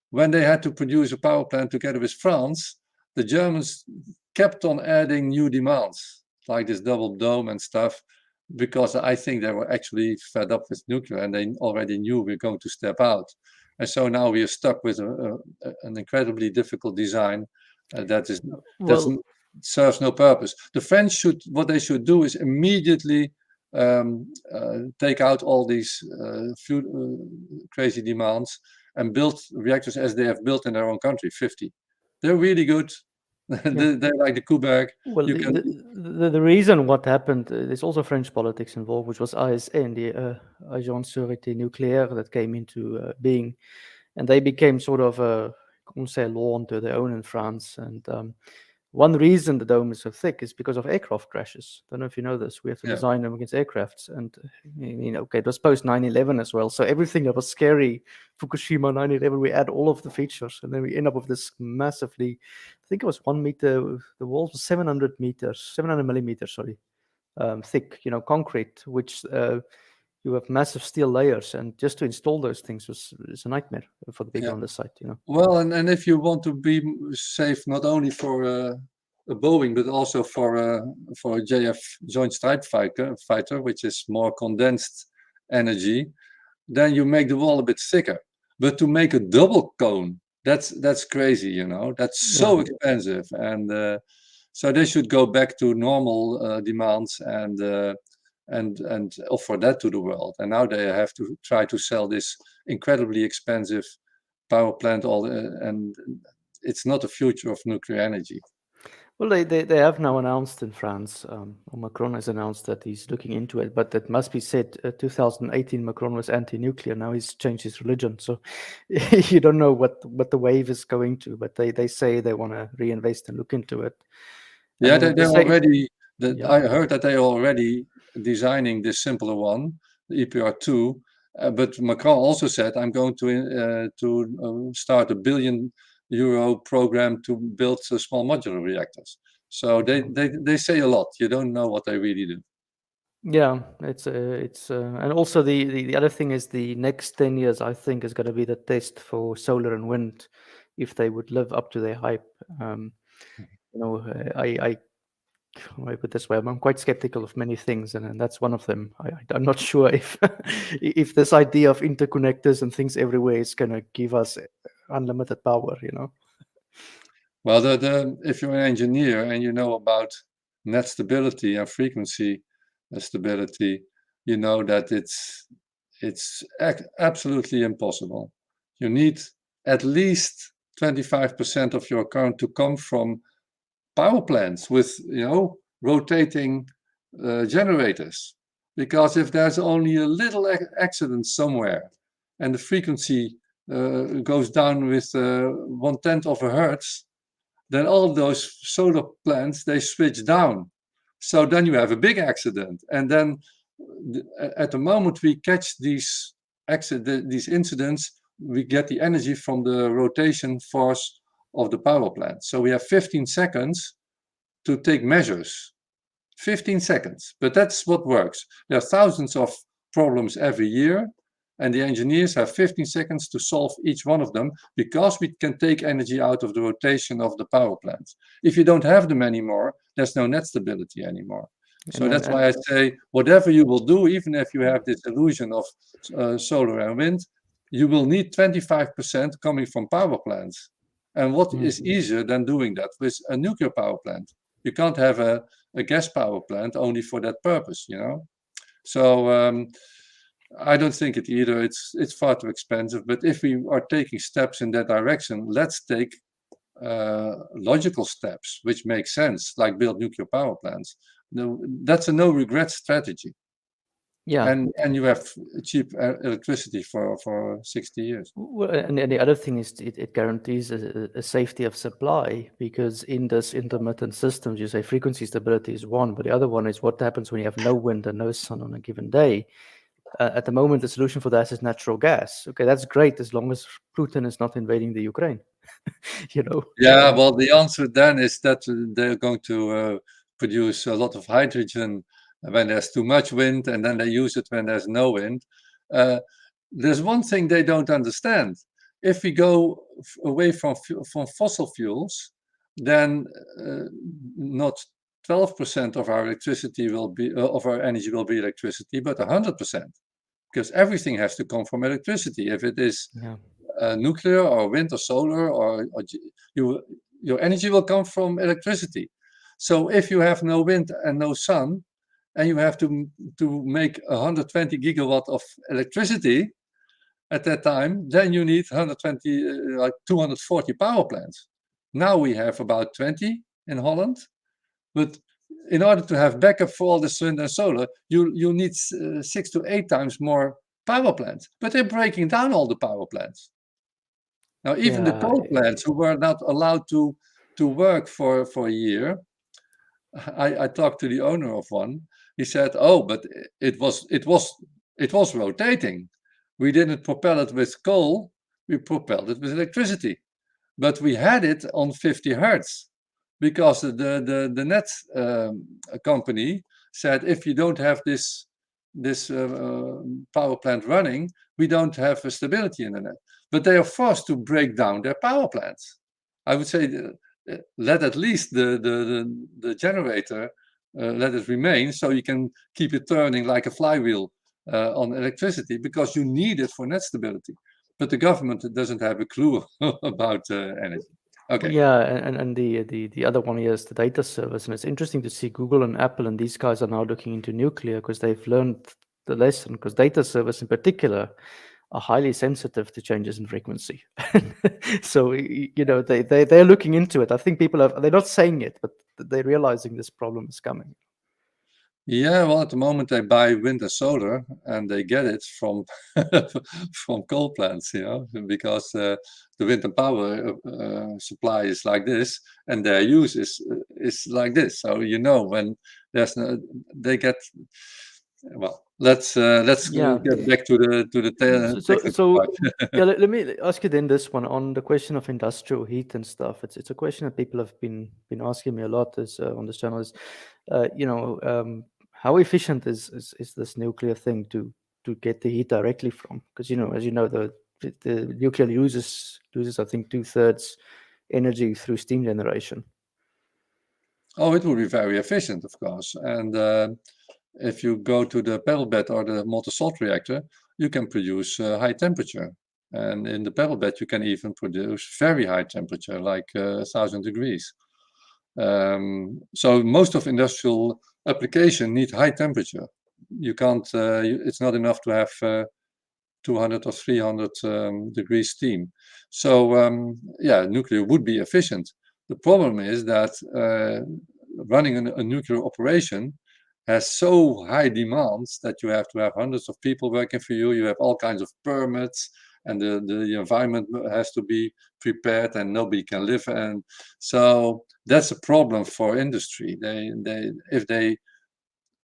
when they had to produce a power plant together with France, the Germans kept on adding new demands, like this double dome and stuff, because I think they were actually fed up with nuclear, and they already knew we're going to step out. And so now we are stuck with an incredibly difficult design that serves no purpose. The French what they should do is immediately take out all these crazy demands and build reactors as they have built in their own country, 50. They're really good. They're like the Kuberg. Well, the reason what happened, there's also French politics involved, which was ASN, the Agence Sécurité Nucléaire, that came into being, and they became sort of a law unto their own in France. And one reason the dome is so thick is because of aircraft crashes. Don't know if you know this. We have to design them against aircrafts, and it was post 9/11 as well. So everything that was scary, Fukushima, 9/11, we add all of the features, and then we end up with this massively, I think it was 1 meter. The walls were 700 millimeters, sorry, thick, concrete, which you have massive steel layers, and just to install those things is a nightmare for the people on the site. Well, and if you want to be safe, not only for a Boeing, but also for a JF Joint Strike Fighter, which is more condensed energy, then you make the wall a bit thicker. But to make a double cone, that's crazy, you know. That's so expensive, and so they should go back to normal demands and offer that to the world. And now they have to try to sell this incredibly expensive power plant, and it's not the future of nuclear energy. Well, they have now announced in France, Macron has announced that he's looking into it, but it must be said, 2018 Macron was anti-nuclear. Now he's changed his religion, so you don't know what the wave is going to. But they say they want to reinvest and look into it. And Yeah, then they're say, already. yeah. I heard that they are already designing this simpler one, the EPR2. But Macron also said, "I'm going to start a €1 billion program to build small modular reactors." So they say a lot. You don't know what they really do. Yeah, it's and also the other thing is the next 10 years, I think, is going to be the test for solar and wind, if they would live up to their hype. You know, I put it this way, I'm quite skeptical of many things, and that's one of them. I'm not sure if if this idea of interconnectors and things everywhere is going to give us unlimited power. You know. Well, if you're an engineer and you know about net stability and frequency stability, you know that it's absolutely impossible. You need at least 25% of your current to come from power plants with, rotating generators. Because if there's only a little accident somewhere and the frequency goes down with 1/10 of a hertz, then all those solar plants, they switch down. So then you have a big accident. And then at the moment we catch these incidents, we get the energy from the rotation force of the power plant. So we have 15 seconds to take measures. 15 seconds, but that's what works. There are thousands of problems every year, and the engineers have 15 seconds to solve each one of them because we can take energy out of the rotation of the power plants. If you don't have them anymore, there's no net stability anymore. So that's why I say, whatever you will do, even if you have this illusion of solar and wind, you will need 25% coming from power plants. And what is easier than doing that with a nuclear power plant? You can't have a gas power plant only for that purpose, you know? So I don't think it either. It's far too expensive. But if we are taking steps in that direction, let's take logical steps which make sense, like build nuclear power plants. No, that's a no regret strategy. Yeah. And you have cheap electricity for 60 years. Well, and the other thing is it guarantees a safety of supply, because in this intermittent systems, you say frequency stability is one, but the other one is what happens when you have no wind and no sun on a given day. At the moment, the solution for that is natural gas. Okay, that's great as long as Putin is not invading the Ukraine. You know. Yeah, well, the answer then is that they're going to produce a lot of hydrogen when there's too much wind, and then they use it when there's no wind. There's one thing they don't understand. If we go away from fossil fuels, then not 12% of our electricity will be of our energy will be electricity, but 100%, because everything has to come from electricity. If it is nuclear or wind or solar, or your energy will come from electricity. So if you have no wind and no sun, and you have to make 120 gigawatt of electricity at that time, then you need 240 power plants. Now we have about 20 in Holland, but in order to have backup for all this wind and solar, you need 6 to 8 times more power plants. But they're breaking down all the power plants. Now, even the coal plants who were not allowed to work for a year, I talked to the owner of one. He said, "Oh, but it was rotating. We didn't propel it with coal. We propelled it with electricity, but we had it on 50 hertz because the net company said if you don't have this power plant running, we don't have a stability in the net. But they are forced to break down their power plants. I would say let at least the generator let it remain, so you can keep it turning like a flywheel on electricity because you need it for net stability. But the government doesn't have a clue about energy. Okay. Yeah, and the other one here is the data service, and it's interesting to see Google and Apple and these guys are now looking into nuclear because they've learned the lesson. Because data service in particular are highly sensitive to changes in frequency. So they're looking into it. I think they're not saying it, but they're realizing this problem is coming. Yeah, well, at the moment they buy wind and solar, and they get it from from coal plants, because the wind and power supply is like this, and their use is like this. So when there's no, they get. Well, let's get back to the technical part. Yeah, let me ask you then this one on the question of industrial heat and stuff. It's a question that people have been asking me a lot is on this channel is, how efficient is this nuclear thing to get the heat directly from? Because as you know, the nuclear loses I think 2/3 energy through steam generation. Oh, it will be very efficient, of course. And if you go to the pebble bed or the molten salt reactor, you can produce high temperature. And in the pebble bed, you can even produce very high temperature, like 1,000 degrees. So most of industrial application need high temperature. You can't. It's not enough to have 200 or 300 degrees steam. So nuclear would be efficient. The problem is that running a nuclear operation has so high demands that you have to have hundreds of people working for you. You have all kinds of permits, and the environment has to be prepared, and nobody can live. And so that's a problem for industry. If they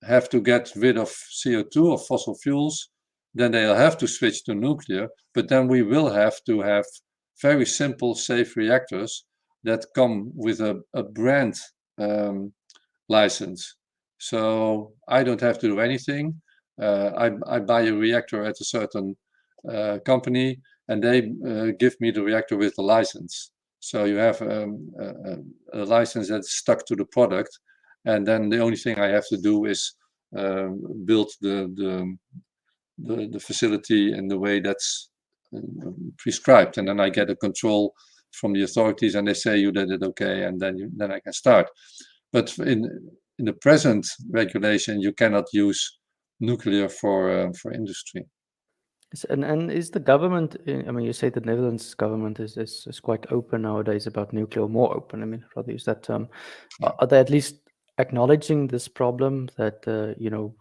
have to get rid of CO2 or fossil fuels, then they'll have to switch to nuclear. But then we will have to have very simple, safe reactors that come with a brand license. So I don't have to do anything. I buy a reactor at a certain company, and they give me the reactor with the license. So you have a license that's stuck to the product, and then the only thing I have to do is build the facility in the way that's prescribed, and then I get a control from the authorities, and they say you did it okay, and then I can start. But in the present regulation, you cannot use nuclear for industry. And is the government? I mean, you say the Netherlands government is quite open nowadays about nuclear, more open. I mean, rather use that term. Yeah. Are they at least acknowledging this problem that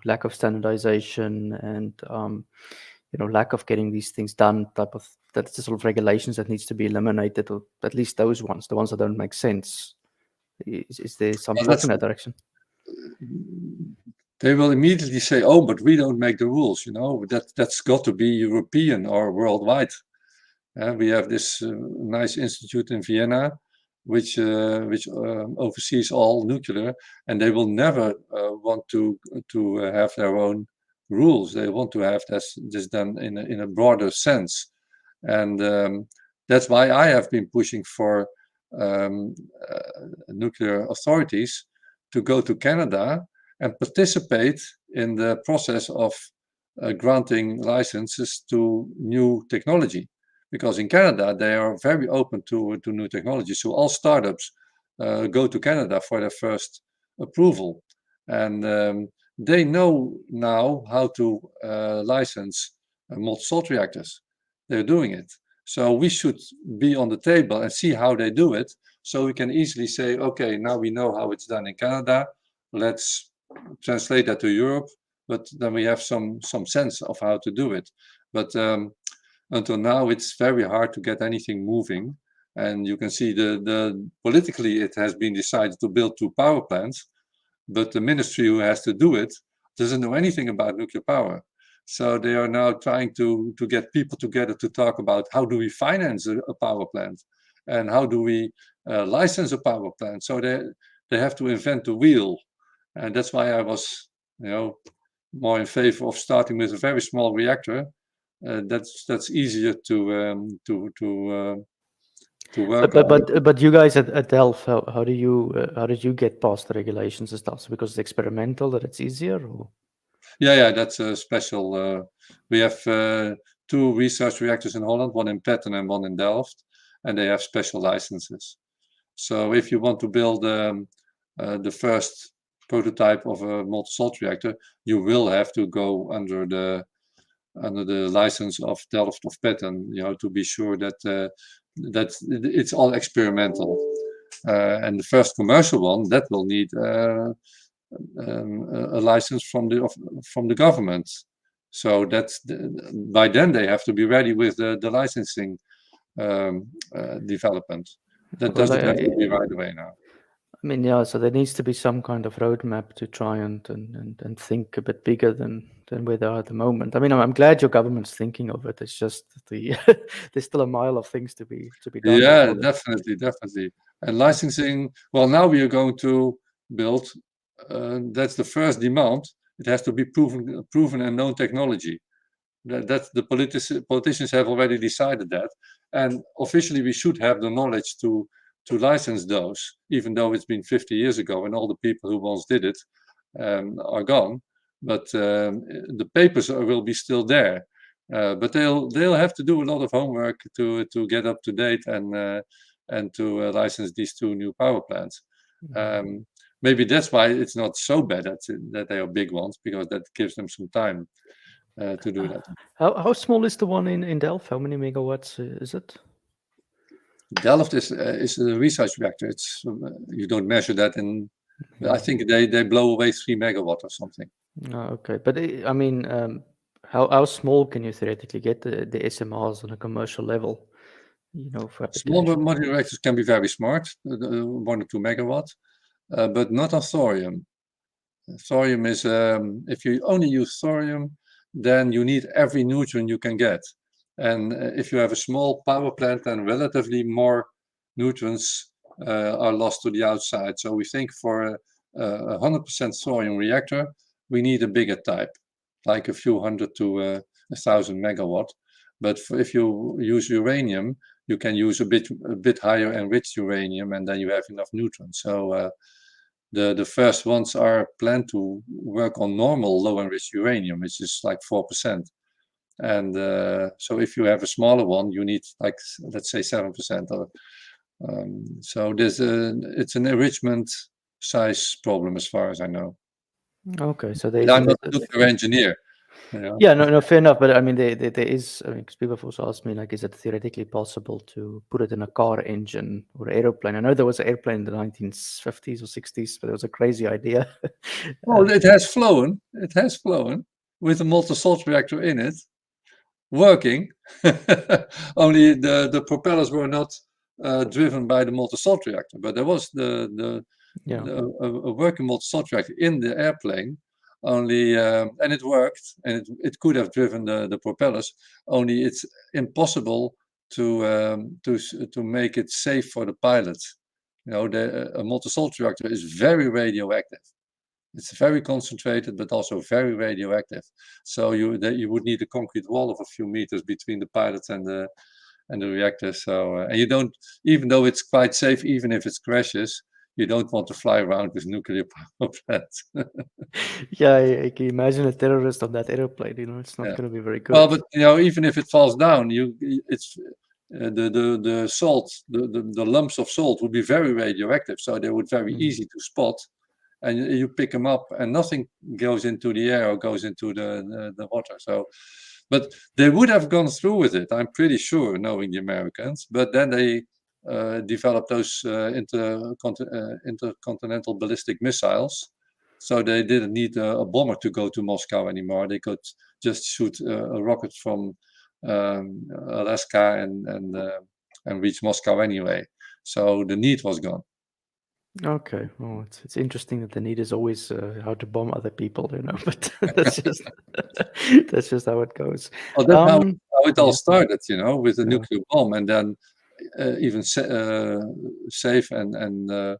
lack of standardization and lack of getting these things done, that's the sort of regulations that needs to be eliminated, or at least those ones, the ones that don't make sense. Is there some talk in that direction? They will immediately say, "Oh, but we don't make the rules." That's got to be European or worldwide. We have this nice institute in Vienna, which oversees all nuclear, and they will never want to have their own rules. They want to have this done in a broader sense, and that's why I have been pushing for nuclear authorities to go to Canada and participate in the process of granting licenses to new technology. Because in Canada, they are very open to new technology. So all startups go to Canada for their first approval. And they know now how to license molten salt reactors. They're doing it. So we should be on the table and see how they do it. So we can easily say, okay, now we know how it's done in Canada. Let's translate that to Europe. But then we have some sense of how to do it. But until now, it's very hard to get anything moving. And you can see the politically, it has been decided to build 2 power plants, but the ministry who has to do it doesn't know anything about nuclear power. So they are now trying to get people together to talk about how do we finance a power plant, and how do we license a power plant. So they have to invent the wheel, and that's why I was, more in favor of starting with a very small reactor. That's easier to work on. But you guys at Delft, how did you get past the regulations and stuff? So because it's experimental that it's easier, or? Yeah, that's a special. We have two research reactors in Holland, one in Petten and one in Delft, and they have special licenses. So if you want to build the first prototype of a molten salt reactor, you will have to go under the license of Delft of Petten, to be sure that it's all experimental. And the first commercial one that will need a license from the government. So by then they have to be ready with the licensing development. That Well, doesn't have to be right away now. I mean, yeah, so there needs to be some kind of roadmap to try and think a bit bigger than where they are at the moment. I mean, I'm glad your government's thinking of it. It's just there's still a mile of things to be done. Yeah, definitely. And licensing, well, now we are going to build, that's the first demand. It has to be proven and known technology. That's the politicians have already decided that. And officially we should have the knowledge to license those, even though it's been 50 years ago and all the people who once did it are gone. But the papers will be still there. But they'll have to do a lot of homework to get up to date and to license these two new power plants. Maybe that's why it's not so bad that they are big ones, because that gives them some time to do that. How small is the one in Delft? How many megawatts is it? Delft is a research reactor. It's you don't measure that in. I think they blow away 3 megawatt or something. Okay, but I mean, how small can you theoretically get the SMRs on a commercial level? For Small application. modular reactors can be very smart, 1 or 2 megawatt, but not on thorium. Thorium is if you only use thorium, then you need every neutron you can get. And if you have a small power plant, then relatively more neutrons are lost to the outside. So we think for a 100% thorium reactor, we need a bigger type, like a few hundred to 1,000 megawatt. But if you use uranium, you can use a bit higher enriched uranium, and then you have enough neutrons. So the first ones are planned to work on normal low enriched uranium, which is like 4%. And so if you have a smaller one, you need like, let's say 7%. So it's an enrichment size problem as far as I know. Okay, so And I'm not a nuclear engineer. Yeah, no, fair enough. But I mean, there is. I mean, because people have also asked me, like, is it theoretically possible to put it in a car engine or aeroplane? I know there was an airplane in the 1950s or 60s, but it was a crazy idea. Well, it has flown. It has flown with a molten salt reactor in it, working. Only the propellers were not driven by the molten salt reactor, but there was a working molten salt reactor in the airplane. Only and it worked, and it could have driven the propellers. Only it's impossible to make it safe for the pilots. A molten salt reactor is very radioactive. It's very concentrated, but also very radioactive. So you would need a concrete wall of a few meters between the pilots and the reactor. So and you don't, even though it's quite safe, even if it crashes, you don't want to fly around with nuclear power plants. Yeah, I can imagine a terrorist on that airplane. It's not going to be very good. Well, but even if it falls down, it's the salt, the lumps of salt would be very radioactive, so they would very easy to spot, and you pick them up, and nothing goes into the air or goes into the water. So, but they would have gone through with it, I'm pretty sure, knowing the Americans. But then they developed those intercontinental ballistic missiles. So they didn't need a bomber to go to Moscow anymore. They could just shoot a rocket from Alaska and reach Moscow anyway. So the need was gone. Okay, well, it's interesting that the need is always how to bomb other people, but that's just how it goes. Well, that's how it all started, with the nuclear bomb, and then even safe and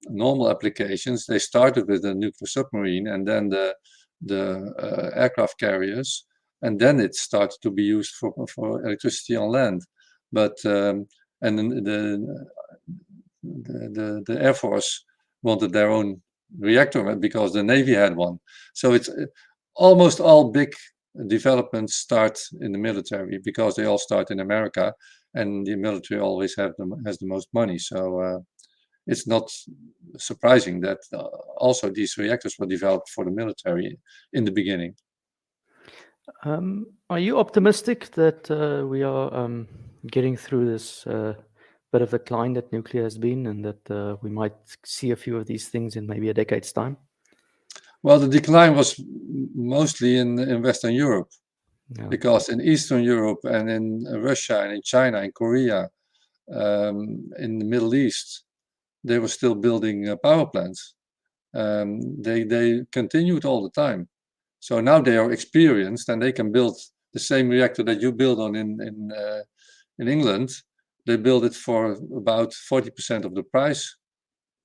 normal applications. They started with the nuclear submarine, and then the aircraft carriers, and then it started to be used for electricity on land. But and the Air Force wanted their own reactor because the Navy had one. So it's almost all big developments start in the military because they all start in America, and the military always has the most money. So it's not surprising that also these reactors were developed for the military in the beginning. Are you optimistic that we are getting through this bit of decline that nuclear has been, and that we might see a few of these things in maybe a decade's time? Well, the decline was mostly in Western Europe, Yeah. because in Eastern Europe and in Russia and in China and Korea, in the Middle East, they were still building power plants. They continued all the time. So now they are experienced and they can build the same reactor that you build on in England. They build it for about 40% of the price.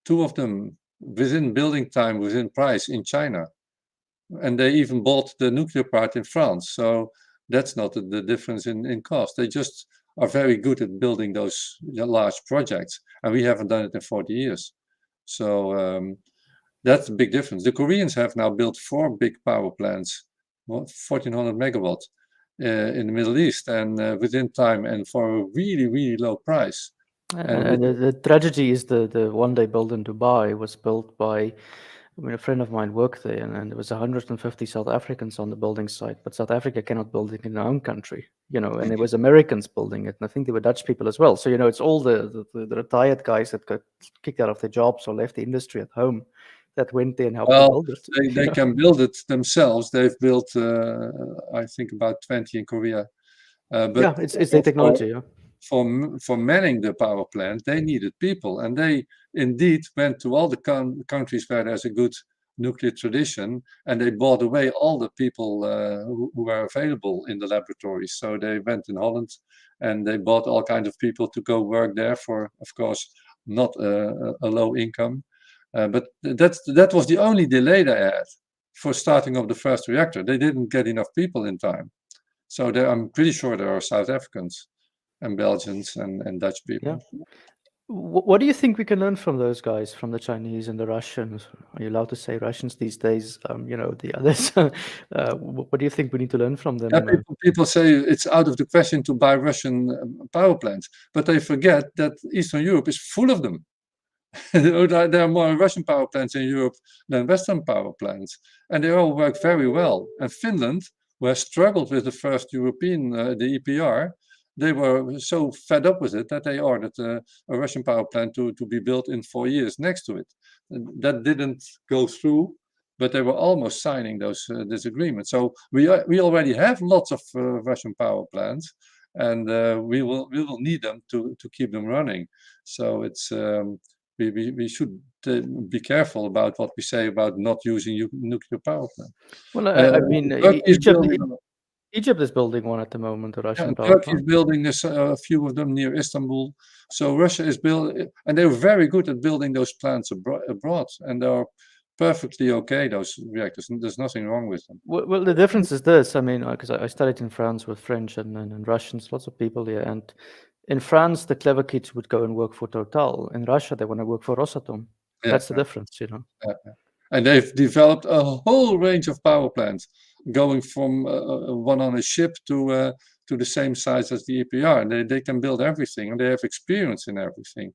Two of them within building time, within price in China. And they even bought the nuclear part in France. So that's not the difference in cost. They just are very good at building those large projects. And we haven't done it in 40 years. So that's a big difference. The Koreans have now built 4 big power plants, 1,400 megawatts in the Middle East, and within time and for a really, really low price. And the tragedy is the one they built in Dubai was built by, I mean, a friend of mine worked there, and there was 150 South Africans on the building site, but South Africa cannot build it in their own country, and it was Americans building it, and I think there were Dutch people as well. So, it's all the retired guys that got kicked out of their jobs or left the industry at home that went there and helped to build it. They can build it themselves. They've built, I think, about 20 in Korea. But yeah, it's their technology, yeah. For manning the power plant, they needed people, and they indeed went to all the countries where there's a good nuclear tradition, and they bought away all the people who were available in the laboratories. So they went in Holland, and they bought all kinds of people to go work there for, of course, not a low income. But that was the only delay they had for starting of the first reactor. They didn't get enough people in time. So I'm pretty sure there are South Africans and Belgians and Dutch people. Yeah. What do you think we can learn from those guys, from the Chinese and the Russians? Are you allowed to say Russians these days? The others. What do you think we need to learn from them? Yeah, people say it's out of the question to buy Russian power plants, but they forget that Eastern Europe is full of them. There are more Russian power plants in Europe than Western power plants, and they all work very well. And Finland, who has struggled with the first European, the EPR, they were so fed up with it that they ordered a Russian power plant to be built in 4 years next to it. That didn't go through, but they were almost signing this agreement. So we already have lots of Russian power plants, and we will need them to keep them running. So it's we should be careful about what we say about not using nuclear power plant. Well, I mean, Egypt is building one at the moment, a Russian power Turkey plant. is building a few of them near Istanbul. So Russia is building, and they're very good at building those plants abroad, and they're perfectly okay, those reactors, and there's nothing wrong with them. Well, the difference is this. I mean, because I studied in France with French and Russians, lots of people here. And in France, the clever kids would go and work for Total. In Russia, they want to work for Rosatom. Yeah, That's the difference, And they've developed a whole range of power plants, going from one on a ship to the same size as the EPR. And they can build everything, and they have experience in everything.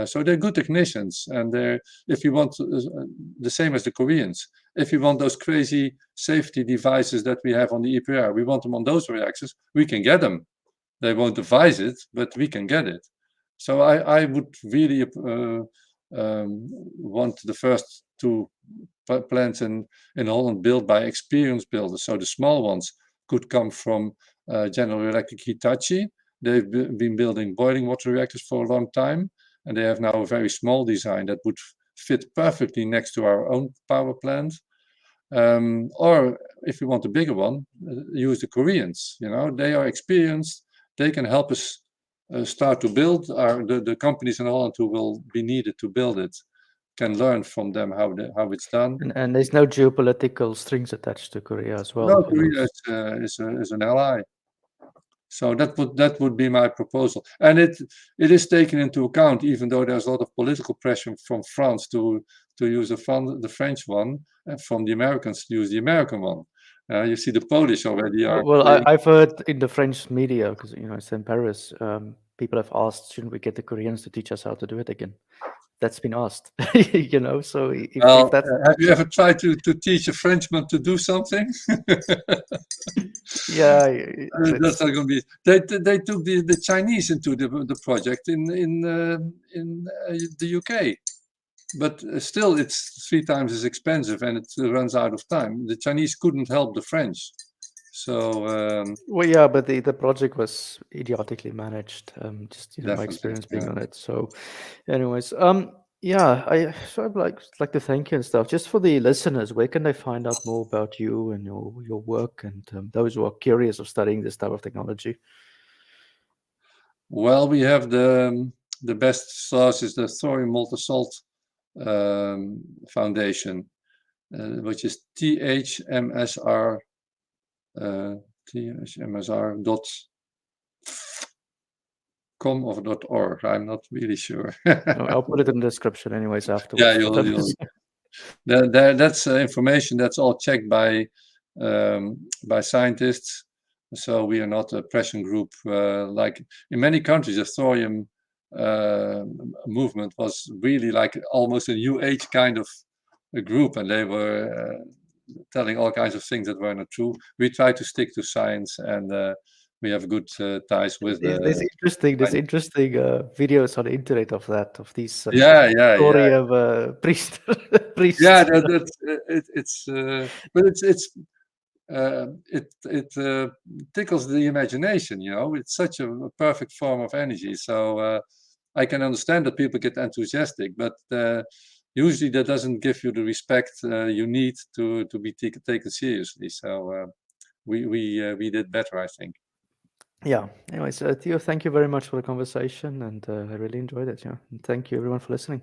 So they're good technicians, and if you want the same as the Koreans, if you want those crazy safety devices that we have on the EPR, we want them on those reactors, we can get them. They won't devise it, but we can get it. So I would really want the first 2 plants in Holland built by experienced builders. So the small ones could come from General Electric Hitachi. They've been building boiling water reactors for a long time, and they have now a very small design that would fit perfectly next to our own power plant. Or if you want a bigger one, use the Koreans. They are experienced. They can help us start to build. The companies in Holland who will be needed to build it can learn from them how it's done. And there's no geopolitical strings attached to Korea as well. No, Korea is an ally. So that would be my proposal, and it is taken into account, even though there's a lot of political pressure from France to use the French one, and from the Americans to use the American one. You see, the Polish already are Well, playing. I've heard in the French media, because it's in Paris, people have asked, shouldn't we get the Koreans to teach us how to do it again? That's been asked, So if Well, that's have you ever tried to teach a Frenchman to do something? yeah, That's not going to be. They took the Chinese into the project in the UK, but still it's 3 times as expensive and it runs out of time. The Chinese couldn't help the French, so well, yeah, but the project was idiotically managed. Just my definitely. experience being Yeah. on it. So, anyways, yeah, I'd like to thank you and stuff. Just for the listeners, where can they find out more about you and your work, and those who are curious of studying this type of technology? Well, we have the best source is the Thorium Molten Salt Foundation, which is THMSR THMSR.com or .org. I'm not really sure. I'll put it in the description anyways Yeah, afterwards. you'll that's information that's all checked by scientists. So we are not a pressure group like in many countries. The thorium movement was really like almost a new age kind of a group, and they were telling all kinds of things that were not true. We try to stick to science, and we have good ties with There's the. interesting videos on the internet of these sort of Yeah. Thorium priest Yeah, priests. but it tickles the imagination. It's such a perfect form of energy. So I can understand that people get enthusiastic, but usually that doesn't give you the respect you need to be taken seriously. So we did better, I think. Yeah. Anyways, Theo, thank you very much for the conversation, and I really enjoyed it. Yeah. And thank you everyone for listening.